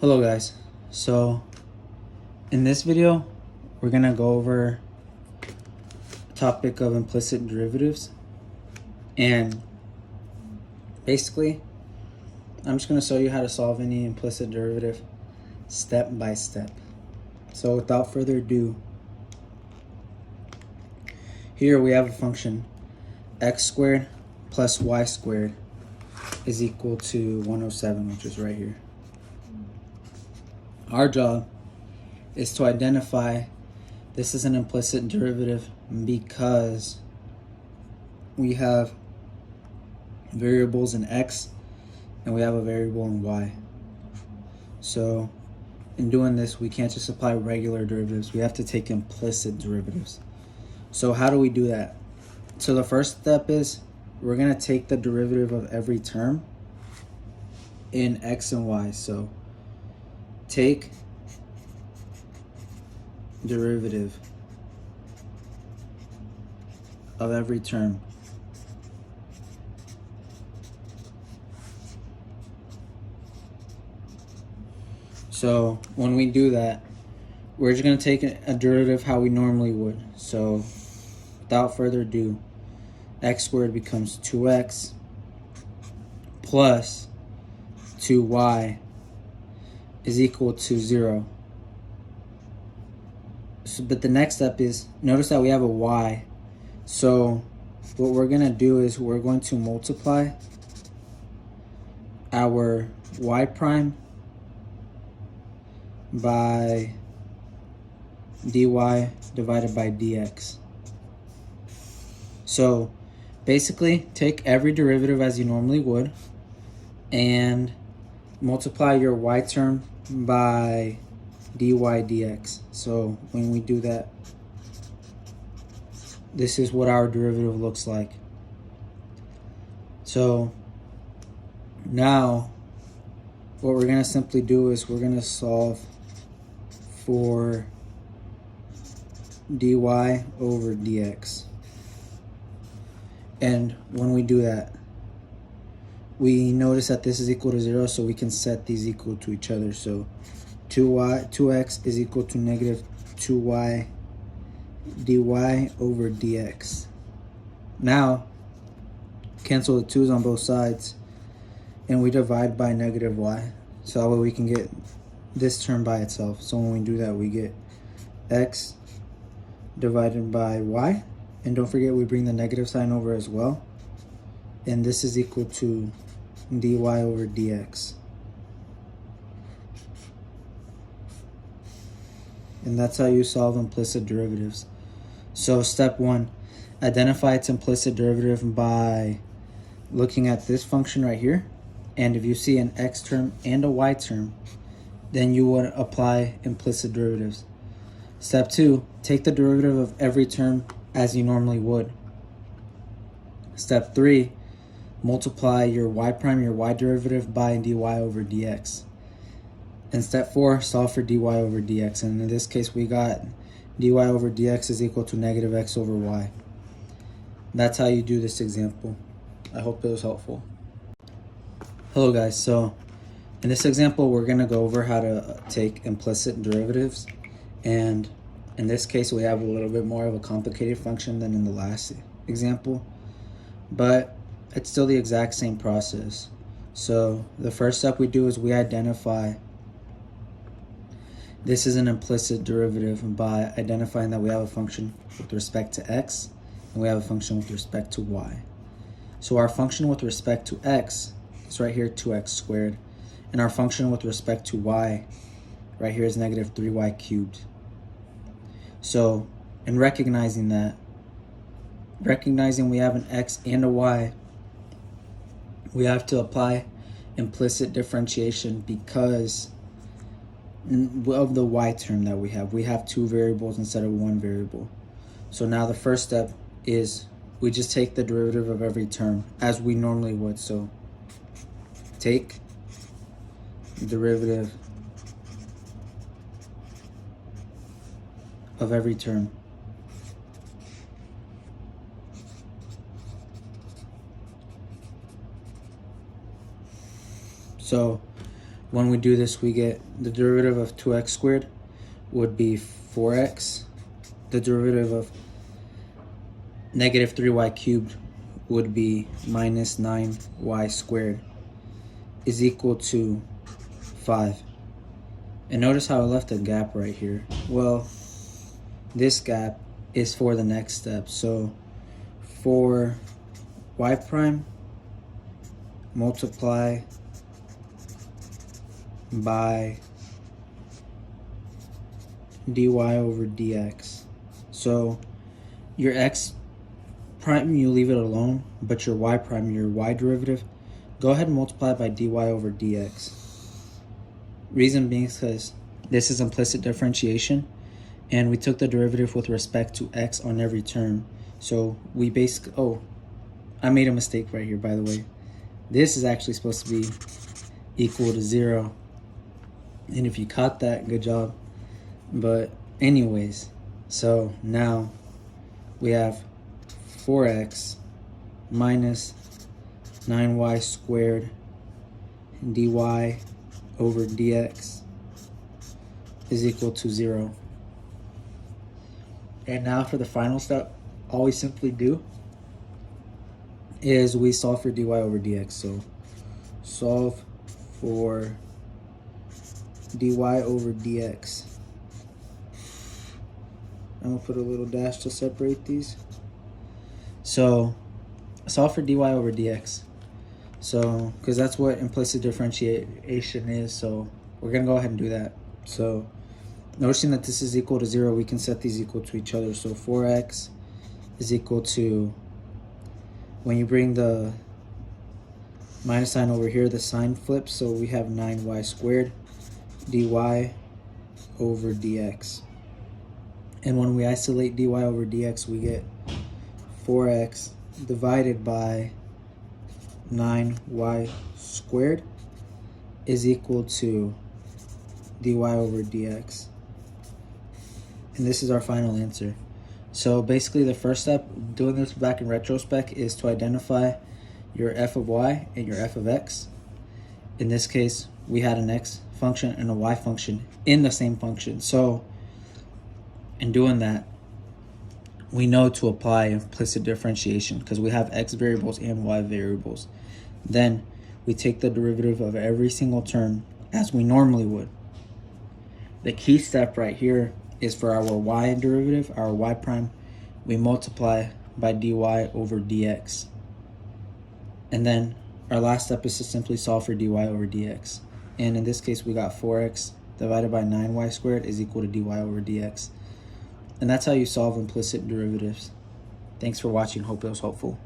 Hello guys, so in this video we're gonna go over the topic of implicit derivatives, and basically I'm just gonna show you how to solve any implicit derivative step by step. So without further ado, here we have a function x squared plus y squared is equal to 107, which is right here. Our job is to identify this is an implicit derivative because we have variables in x and we have a variable in y. So in doing this, we can't just apply regular derivatives. We have to take implicit derivatives. So how do we do that? So the first step is we're going to take the derivative of every term in x and y. So take derivative of every term so when we do that, we're just going to take a derivative how we normally would. So without further ado, x squared becomes 2x plus 2y is equal to 0. But the next step is, notice that we have a y. So what we're going to do is we're going to multiply our y prime by dy divided by dx. So basically take every derivative as you normally would and multiply your y term by dy dx. So when we do that, this is what our derivative looks like. So now what we're going to simply do is we're going to solve for dy over dx. And when we do that, we notice that this is equal to 0, so we can set these equal to each other. So 2x is equal to negative 2y dy over dx. Now cancel the 2's on both sides and we divide by negative y, so that way we can get this term by itself. So when we do that, we get x divided by y, and don't forget we bring the negative sign over as well, and this is equal to dy over dx. And that's how you solve implicit derivatives. So step 1, identify its implicit derivative by looking at this function right here. And if you see an x term and a y term, then you would apply implicit derivatives. Step 2, take the derivative of every term as you normally would. Step 3, multiply your y prime, your y derivative, by dy over dx. And step 4, solve for dy over dx. And in this case, we got dy over dx is equal to negative x over y. That's how you do this example. I hope it was helpful. Hello guys, so in this example, we're going to go over how to take implicit derivatives. And in this case, we have a little bit more of a complicated function than in the last example, but it's still the exact same process. So the first step we do is we identify this is an implicit derivative by identifying that we have a function with respect to x and we have a function with respect to y. So our function with respect to x is right here, 2x squared, and our function with respect to y right here is negative 3y cubed. So in recognizing we have an x and a y, we have to apply implicit differentiation because of the y term that we have. We have two variables instead of one variable. So now the first step is we just take the derivative of every term as we normally would. So take derivative of every term. So When we do this, we get the derivative of 2x squared would be 4x. The derivative of negative 3y cubed would be minus 9y squared is equal to 5. And notice how I left a gap right here. Well, this gap is for the next step. So for y prime, multiply by dy over dx. So your x prime, you leave it alone, but your y prime, your y derivative, go ahead and multiply by dy over dx. Reason being is because this is implicit differentiation, and we took the derivative with respect to x on every term. So we basically, oh, I made a mistake right here, by the way. This is actually supposed to be equal to 0. And if you caught that, good job. But anyways, so now we have 4x minus 9y squared dy over dx is equal to 0. And now for the final step, all we simply do is we solve for dy over dx. So solve for dy over dx. I'm gonna put a little dash to separate these. So solve for dy over dx. So, because that's what implicit differentiation is, so we're gonna go ahead and do that. So noticing that this is equal to 0, we can set these equal to each other. So 4x is equal to, when you bring the minus sign over here, the sign flips, so we have 9y squared dy over dx. And when we isolate dy over dx, we get 4x divided by 9y squared is equal to dy over dx. And this is our final answer. So basically the first step, doing this back in retrospect, is to identify your f of y and your f of x. In this case, we had an x function and a y function in the same function. So in doing that, we know to apply implicit differentiation because we have x variables and y variables. Then we take the derivative of every single term as we normally would. The key step right here is for our y derivative, our y prime, we multiply by dy over dx. And then our last step is to simply solve for dy over dx. And in this case, we got 4x divided by 9y squared is equal to dy over dx. And that's how you solve implicit derivatives. Thanks for watching. Hope it was helpful.